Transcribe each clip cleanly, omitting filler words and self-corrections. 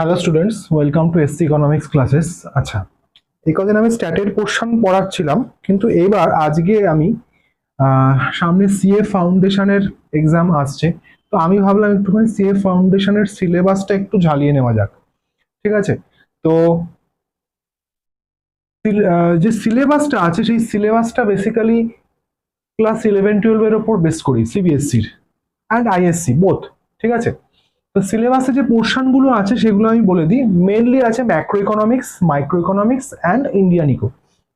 Hello students, welcome to SC economics classes. আচ্ছা, এই কদিন আমি স্ট্যাটের পোর্শন পড়াচ্ছিলাম, কিন্তু এবার আজকে আমি সামনে সিএ ফাউন্ডেশনের এক্সাম আসছে। তো আমি ভাবলাম একটুখানি সিএ ফাউন্ডেশনের সিলেবাসটা একটু ঝালিয়ে নেওয়া যাক। ঠিক আছে? তো যে সিলেবাসটা আছে সেই সিলেবাসটা বেসিক্যালি ক্লাস 11-12 এর ওপর বেস করি, সিবিএসসির অ্যান্ড আইএসসি বোথ। ঠিক আছে? তো সিলেবাসে যে পোর্শন গুলো আছে সেগুলো আমি বলে দিই। মেনলি আছে macro economics, micro economics and Indian eco.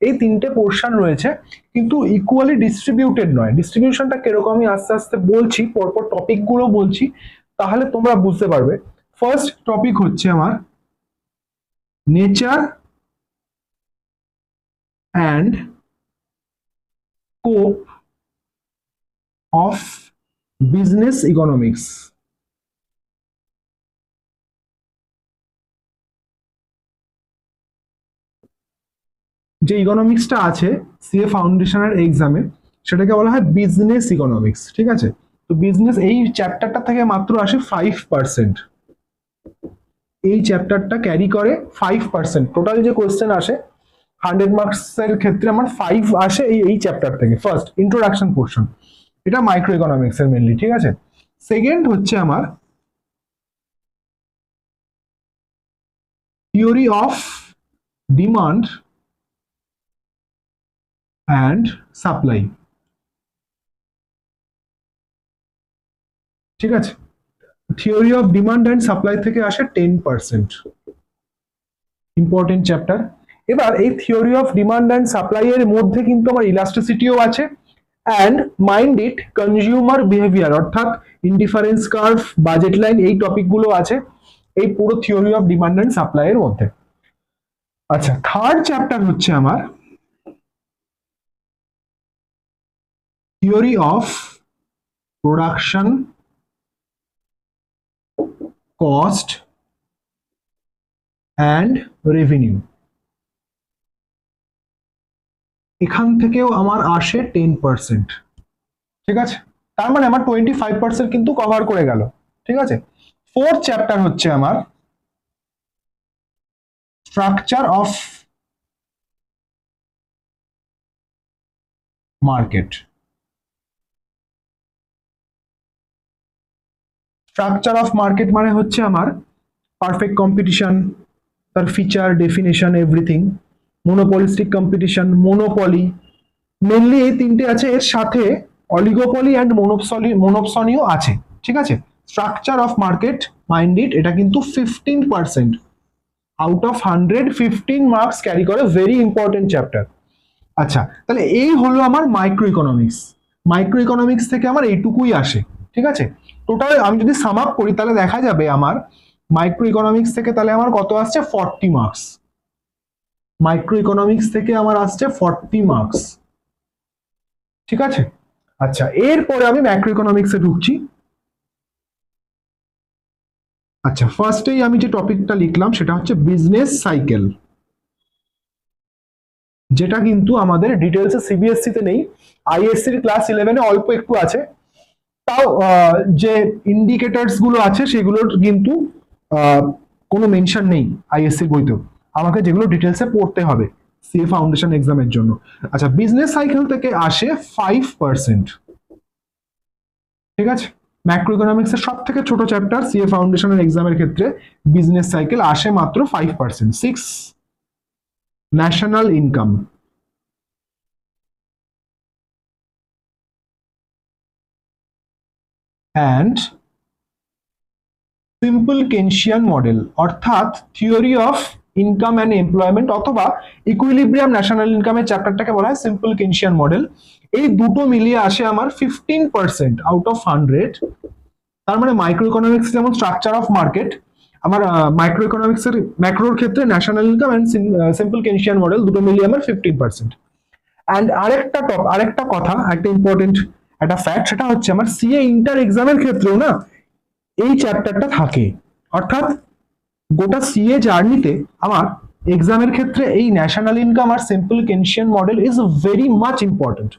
এই তিনটে পোর্শন রয়েছে, কিন্তু ইকুয়ালি ডিস্ট্রিবিউটেড নয়। ডিস্ট্রিবিউশনটা কিরকম আমি আস্তে আস্তে বলছি, পরপর টপিক গুলো বলছি, তাহলে তোমরা বুঝতে পারবে। ফার্স্ট টপিক হচ্ছে আমার nature and scope of business economics. যে ইকোনমিক্সটা আছে সিএ ফাউন্ডেশনের এক্সামে, সেটাকে বলা হয় বিজনেস ইকোনমিক্স। ঠিক আছে? তো বিজনেস এই চ্যাপ্টারটা থেকে মাত্র আসে 5%। এই চ্যাপ্টারটা ক্যারি করে 5%। টোটাল যে কোয়েশ্চেন আসে 100 মার্কসের ক্ষেত্রে আমার 5 আসে এই চ্যাপ্টার থেকে। ফার্স্ট ইন্ট্রোডাকশন পোর্শন, এটা মাইক্রো ইকোনমিক্স এর মেনলি। ঠিক আছে? সেকেন্ড হচ্ছে আমার theory of demand and supply. ঠিক আছে? Theory of demand and supply থেকে আসে 10%। Important chapter. এবার এই theory of demand and supply এর মধ্যে কিন্তু আমার ইলাস্টিসিটিও আছে and mind it consumer behaviour, অর্থাৎ ইনডিফারেন্স কার্ভ, বাজেট লাইন, এই টপিকগুলো আছে এই পুরো theory of demand and supply এর মধ্যে। আচ্ছা, থার্ড চ্যাপ্টার হচ্ছে আমার theory of production cost and revenue. এখান থেকেও আমার আসে 10%। ঠিক আছে? তার মানে আমার 25% কিন্তু কভার করে গেল। ঠিক আছে? ফোর্থ চ্যাপ্টার হচ্ছে আমার structure of market. Structure of market মানে হচ্ছে আমার পারফেক্ট কম্পিটিশন, তার feature, definition, everything, monopolistic competition, monopoly, mainly এই তিনটে আছে। এর সাথে অলিগোপলি অ্যান্ড মোনোপসনিও আছে। ঠিক আছে? Structure of market, mind it, এটা কিন্তু 15% আউট অফ 100, 15 মার্কস ক্যারি করে। Very important chapter. আচ্ছা, তাহলে এই হলো আমার মাইক্রো ইকোনমিক্স। মাইক্রো ইকোনমিক্স থেকে আমার এইটুকুই আসে। ঠিক আছে? টোটাল আমি যদি সাম আপ করি তাহলে দেখা যাবে আমার মাইক্রো ইকোনমিক্স থেকে তাহলে আমার কত আসছে, 40 মার্কস। মাইক্রো ইকোনমিক্স থেকে আমার আসছে 40 মার্কস। ঠিক আছে? আচ্ছা, এরপরে আমি ম্যাক্রো ইকোনমিক্সে ঢুকছি। আচ্ছা, ফার্স্টেই আমি যে টপিকটা লিখলাম সেটা হচ্ছে বিজনেস সাইকেল, যেটা কিন্তু আমাদের ডিটেলসে সিবিএসসি তে নেই, আইএসসির ক্লাস 11-এ অল্প একটু আছে। তাও যে ইন্ডিকেটরস গুলো আছে সেগুলোর কিন্তু আহ, কোনো মেনশন নেই আইএসসি বইতেও। আমাকে যেগুলো ডিটেলসে পড়তে হবে সিএ ফাউন্ডেশন এক্সামের জন্য। আচ্ছা, বিজনেস সাইকেল থেকে আসে 5%। ঠিক আছে? ম্যাক্রো ইকোনমিক্সের সব থেকে ছোট চ্যাপ্টার সিএ ফাউন্ডেশনের এক্সামের ক্ষেত্রে বিজনেস সাইকেল আসে মাত্র 5%। 6 national income and simple Keynesian model, অর্থাৎ theory of income and employment অথবা ইকুইলিব্রিয়াম ন্যাশনাল ইনকামের চ্যাপ্টারটাকে বলা হয় সিম্পল কেনশিয়ান মডেল। এই দুটো মিলিয়ে আসে আমার 15% আউট অফ 100। তার মানে মাইক্রো ইকোনমিক্স যেমন স্ট্রাকচার অফ মার্কেট, আমার মাইক্রো ইকোনমিক্স এর ম্যাক্রোর ক্ষেত্রে national income and simple Keynesian model, দুটো মিলিয়ে আমার 15%। অ্যান্ড আরেকটা কথা, একটা ইম্পর্টেন্ট একটা ফ্যাক্ট, সেটা হচ্ছে আমার সিএ ইন্টার এক্সামের ক্ষেত্রেও না এই চ্যাপ্টারটা থাকে। অর্থাৎ গোটা সিএ জার্নিতে আমার এক্সামের ক্ষেত্রে এই ন্যাশনাল ইনকাম আর simple Keynesian model is very much important.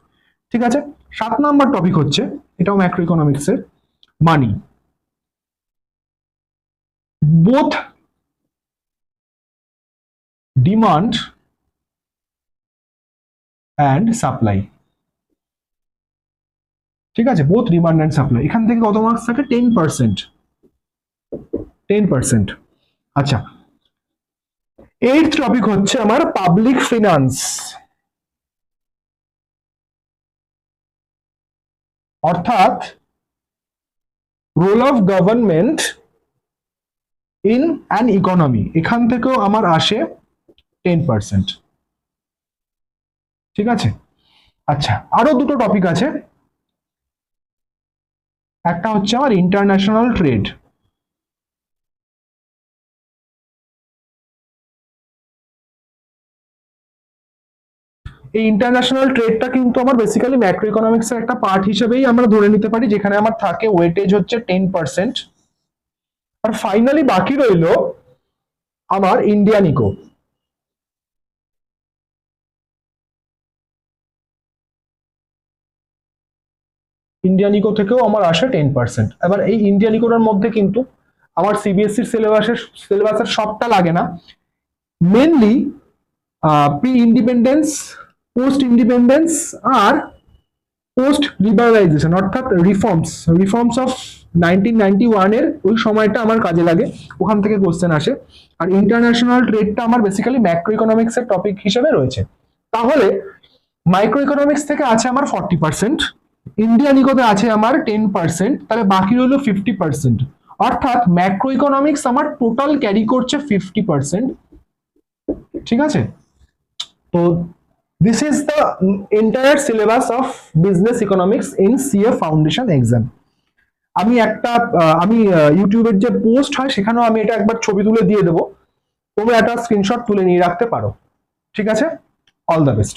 ঠিক আছে? 7 নম্বর টপিক হচ্ছে, এটাও ম্যাক্রো ইকোনমিক্সের, money. Both demand and supply. ঠিক আছে, বোথ ডিমান্ড অ্যান্ড সাপ্লাই। এখান থেকে কত মার্কস থাকে? 10%। 10%। আচ্ছা, এইট টপিক হচ্ছে আমার পাবলিক ফিনান্স, অর্থাৎ role of government in an economy. এখান থেকেও আমার আসে 10%। ঠিক আছে। আচ্ছা, আরো দুটো টপিক আছে। একটা হচ্ছে আমার ইন্টারন্যাশনাল ট্রেড। এই ইন্টারন্যাশনাল ট্রেডটা কিন্তু আমার বেসিক্যালি ম্যাক্রো ইকোনমিক্স এর একটা পার্ট হিসেবেই আমরা ধরে নিতে পারি, যেখানে আমার থাকে ওয়েটেজ হচ্ছে 10%। আর ফাইনালি বাকি রইল আমার ইন্ডিয়ান ইকো। ইন্ডিয়ান ইকো থেকেও আমার আসে 10%। এবার এই ইন্ডিয়ান ইকোটার মধ্যে কিন্তু আমার সিবিএসসির সিলেবাসের সবটা লাগে না। Mainly pre independence, post independence আর পোস্ট লিবারালাইজেশন, অর্থাৎ রিফর্মস অফ 1991 এর ওই সময়টা আমার কাজে লাগে, ওখান থেকে কোশ্চেন আসে। আর ইন্টারন্যাশনাল ট্রেডটা আমার বেসিক্যালি ম্যাক্রো ইকোনমিক্স এর টপিক হিসেবে রয়েছে। তাহলে মাইক্রো ইকোনমিক্স থেকে আছে আমার 40%, ইন্ডিয়ান ইকোতে আছে আমার 10%, তাহলে বাকি রইল 50%। অর্থাৎ ম্যাক্রো ইকোনমিক্স আমার টোটাল ক্যারি করছে 50%। ঠিক আছে। তো this is the entire syllabus of business economics in CA foundation exam. আমি ইউটিউবের যে পোস্ট হয় সেখানেও আমি এটা একবার ছবি তুলে দিয়ে দেবো, তোমরা একটা স্ক্রিনশট তুলে নিয়ে রাখতে পারো। ঠিক আছে, অল দ্য বেস্ট।